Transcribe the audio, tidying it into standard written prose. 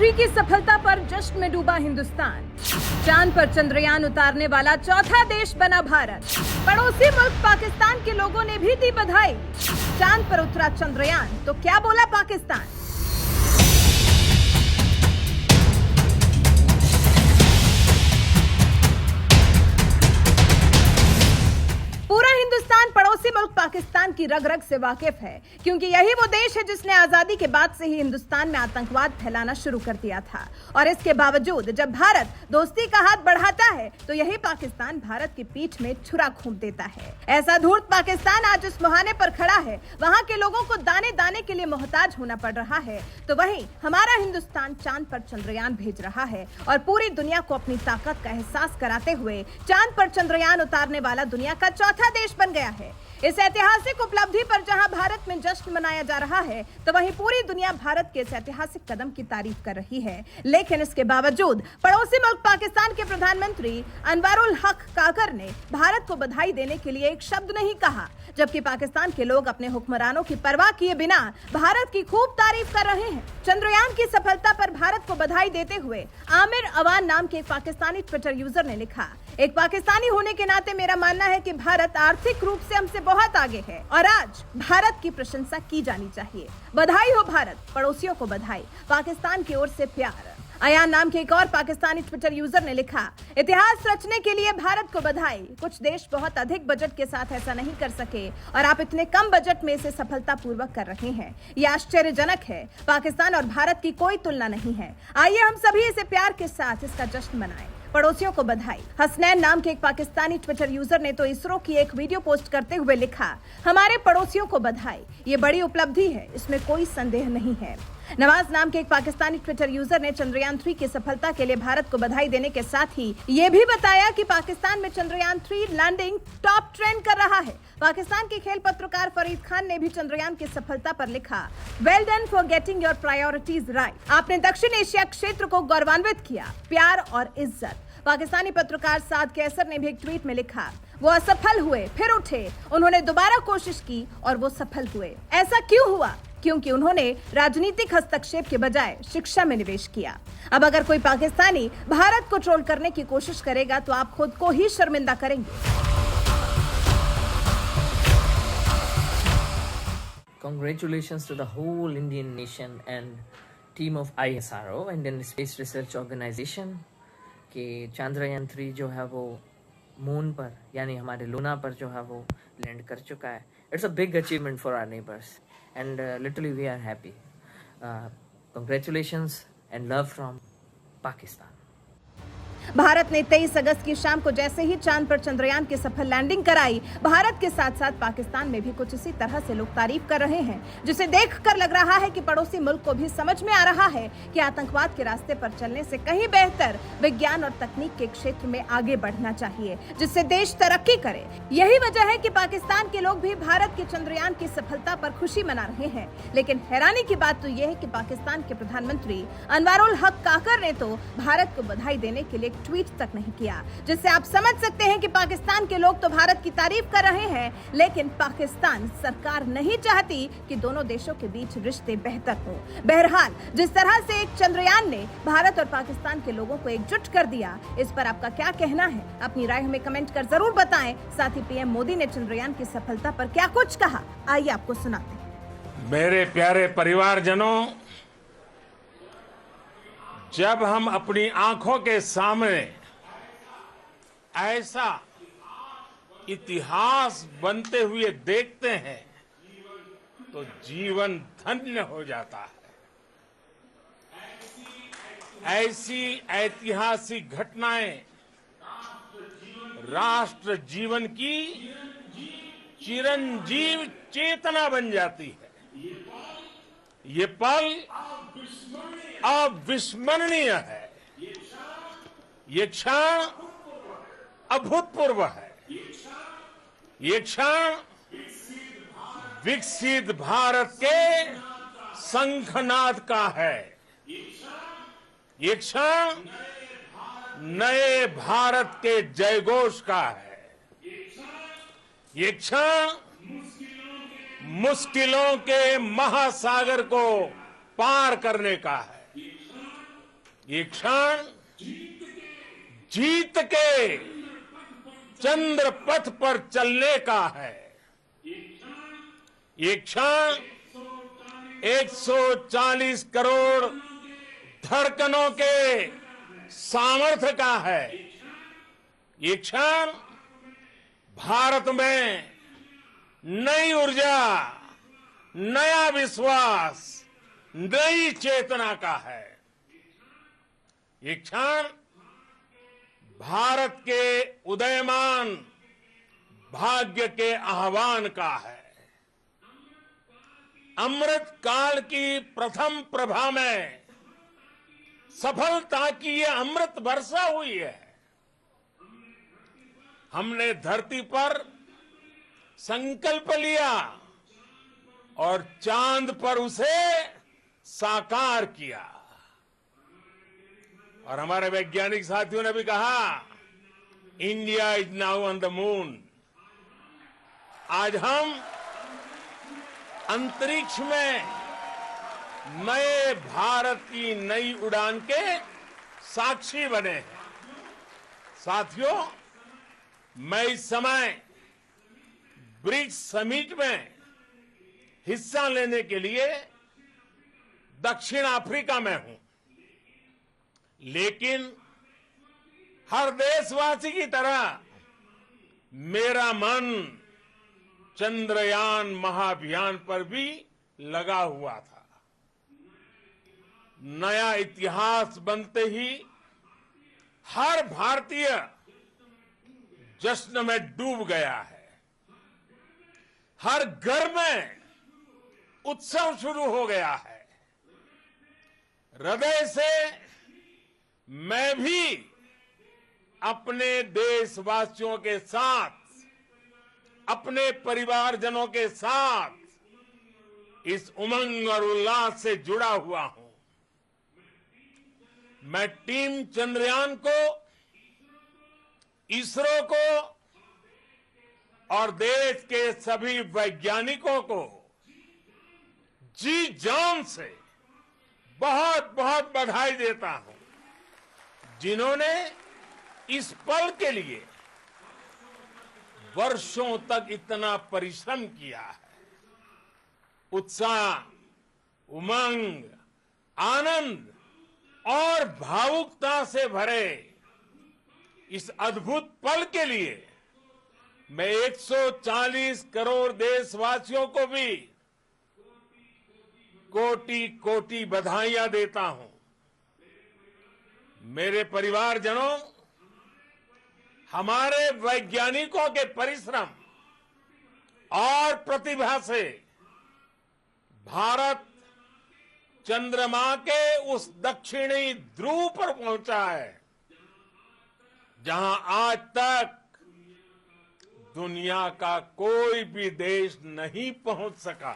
चंद्रयान-3 की सफलता पर जश्न में डूबा हिंदुस्तान। चांद पर चंद्रयान उतारने वाला चौथा देश बना भारत। पड़ोसी मुल्क पाकिस्तान के लोगों ने भी दी बधाई। चांद पर उतरा चंद्रयान तो क्या बोला पाकिस्तान? पूरा हिंदुस्तान पड़ोसी मुल्क पाकिस्तान की रग रग से वाकिफ है, क्योंकि यही वो देश है जिसने आजादी के बाद से ही हिंदुस्तान में आतंकवाद फैलाना शुरू कर दिया था। और इसके बावजूद जब भारत दोस्ती का हाथ बढ़ाता है तो यही पाकिस्तान भारत की पीठ में छुरा घोंप देता है। ऐसा धूर्त पाकिस्तान आज जिस मुहाने पर खड़ा है, वहाँ के लोगों को दाने दाने के लिए मोहताज होना पड़ रहा है, तो वहीं हमारा हिंदुस्तान चांद पर चंद्रयान भेज रहा है और पूरी दुनिया को अपनी ताकत का एहसास कराते हुए चांद पर चंद्रयान उतारने वाला दुनिया का चौथा देश बन गया है। इस ऐतिहासिक उपलब्धि पर जहां भारत में जश्न मनाया जा रहा है, तो वहीं पूरी दुनिया भारत के इस ऐतिहासिक कदम की तारीफ कर रही है। लेकिन इसके बावजूद पड़ोसी मुल्क पाकिस्तान के प्रधानमंत्री अनवरुल हक काकर ने भारत को बधाई देने के लिए एक शब्द नहीं कहा, जबकि पाकिस्तान के लोग अपने हुक्मरानों की परवाह किए बिना भारत की खूब तारीफ कर रहे हैं। चंद्रयान की सफलता पर भारत को बधाई देते हुए आमिर अवान नाम के एक पाकिस्तानी ट्विटर यूजर ने लिखा, एक पाकिस्तानी होने के नाते मेरा मानना है कि भारत आर्थिक रूप से हमसे बहुत आगे है और आज भारत की प्रशंसा की जानी चाहिए। बधाई हो भारत, पड़ोसियों को बधाई, पाकिस्तान की ओर से प्यार। अयान नाम के एक और पाकिस्तानी ट्विटर यूजर ने लिखा, इतिहास रचने के लिए भारत को बधाई। कुछ देश बहुत अधिक बजट के साथ ऐसा नहीं कर सके और आप इतने कम बजट में इसे सफलतापूर्वक कर रहे हैं। यह आश्चर्यजनक है। पाकिस्तान और भारत की कोई तुलना नहीं है। आइए हम सभी इसे प्यार के साथ इसका जश्न मनाएं। पड़ोसियों को बधाई। हसनैन नाम के एक पाकिस्तानी ट्विटर यूजर ने तो इसरो की एक वीडियो पोस्ट करते हुए लिखा, हमारे पड़ोसियों को बधाई, ये बड़ी उपलब्धि है, इसमें कोई संदेह नहीं है। नवाज नाम के एक पाकिस्तानी ट्विटर यूजर ने चंद्रयान-3 की सफलता के लिए भारत को बधाई देने के साथ ही ये भी बताया कि पाकिस्तान में चंद्रयान-3 लैंडिंग टॉप ट्रेंड कर रहा है। पाकिस्तान के खेल पत्रकार फरीद खान ने भी चंद्रयान की सफलता पर लिखा, well done for getting your priorities right. आपने दक्षिण एशिया क्षेत्र को गौरवान्वित किया, प्यार और इज्जत। पाकिस्तानी पत्रकार साद कैसर ने भी एक ट्वीट में लिखा, वो असफल हुए फिर उठे, उन्होंने दोबारा कोशिश की और वो सफल हुए। ऐसा क्यों हुआ? क्योंकि उन्होंने राजनीतिक हस्तक्षेप के बजाय शिक्षा में निवेश किया। अब अगर कोई पाकिस्तानी भारत को ट्रोल करने की कोशिश करेगा तो आप खुद को ही शर्मिंदा करेंगे। Congratulations to the whole Indian nation and team of ISRO, Indian Space Research Organization, कि चंद्रयान-3 जो है वो मून पर यानी हमारे लूना पर जो है वो लैंड कर चुका है। It's a big achievement for our neighbours and literally we are happy. Congratulations and love from Pakistan. Bharat ने 23 अगस्त की शाम को जैसे ही चांद पर चंद्रयान की सफल लैंडिंग कराई, भारत के साथ साथ पाकिस्तान में भी कुछ इसी तरह से लोग तारीफ कर रहे हैं, जिसे देखकर लग रहा है कि पड़ोसी मुल्क को भी समझ में आ रहा है कि आतंकवाद के रास्ते पर चलने से कहीं बेहतर विज्ञान और तकनीक के क्षेत्र में आगे बढ़ना चाहिए, जिससे देश तरक्की करे। यही वजह है कि पाकिस्तान के लोग भी भारत के चंद्रयान की सफलता पर खुशी मना रहे हैं। लेकिन हैरानी की बात तो यह है कि पाकिस्तान के प्रधानमंत्री अनवरुल हक काकर ने तो भारत को बधाई देने के लिए ट्वीट तक नहीं किया, जिससे आप समझ सकते हैं कि पाकिस्तान के लोग तो भारत की तारीफ कर रहे हैं, लेकिन पाकिस्तान सरकार नहीं चाहती कि दोनों देशों के बीच रिश्ते बेहतर हों। बहरहाल, जिस तरह से एक चंद्रयान ने भारत और पाकिस्तान के लोगों को एकजुट कर दिया, इस पर आपका क्या कहना है? अपनी राय हमें कमेंट कर जरूर बताएं। साथ ही पीएम मोदी ने चंद्रयान की सफलता पर क्या कुछ कहा, आइए आपको सुनाते हैं। मेरे प्यारे परिवारजनों, जब हम अपनी आंखों के सामने ऐसा इतिहास बनते हुए देखते हैं तो जीवन धन्य हो जाता है। ऐसी ऐतिहासिक घटनाएं राष्ट्र जीवन की चिरंजीव चेतना बन जाती है। ये पल अविस्मरणीय है। ये क्षण अभूतपूर्व है। ये क्षण विकसित भारत के शंखनाद का है। ये क्षण नए भारत के जयघोष का है। ये क्षण मुश्किलों के महासागर को पार करने का है। ये क्षण जीत के चंद्र पथ पर चलने का है। ये क्षण 140 करोड़ धड़कनों के सामर्थ्य का है। ये क्षण भारत में नई ऊर्जा, नया विश्वास, नई चेतना का है। ये क्षण भारत के उदयमान भाग्य के आह्वान का है। अमृत काल की प्रथम प्रभा में सफलता की ये अमृत वर्षा हुई है। हमने धरती पर संकल्प लिया और चांद पर उसे साकार किया। और हमारे वैज्ञानिक साथियों ने भी कहा, India is now on the moon. आज हम अंतरिक्ष में नए भारत की नई उड़ान के साक्षी बने हैं। साथियों, मैं इस समय ब्रिक्स समिट में हिस्सा लेने के लिए दक्षिण अफ्रीका में हूं, लेकिन हर देशवासी की तरह मेरा मन चंद्रयान महाअभियान पर भी लगा हुआ था। नया इतिहास बनते ही हर भारतीय जश्न में डूब गया है। हर घर में उत्सव शुरू हो गया है। हृदय से मैं भी अपने देशवासियों के साथ, अपने परिवारजनों के साथ इस उमंग और उल्लास से जुड़ा हुआ हूं। मैं टीम चंद्रयान को, इसरो को और देश के सभी वैज्ञानिकों को जी जान से बहुत बहुत बधाई देता हूं, जिन्होंने इस पल के लिए वर्षों तक इतना परिश्रम किया है। उत्साह, उमंग, आनंद और भावुकता से भरे इस अद्भुत पल के लिए मैं 140 करोड़ देशवासियों को भी कोटि कोटि बधाइयां देता हूं। मेरे परिवारजनों, हमारे वैज्ञानिकों के परिश्रम और प्रतिभा से भारत चंद्रमा के उस दक्षिणी ध्रुव पर पहुंचा है, जहां आज तक दुनिया का कोई भी देश नहीं पहुंच सका।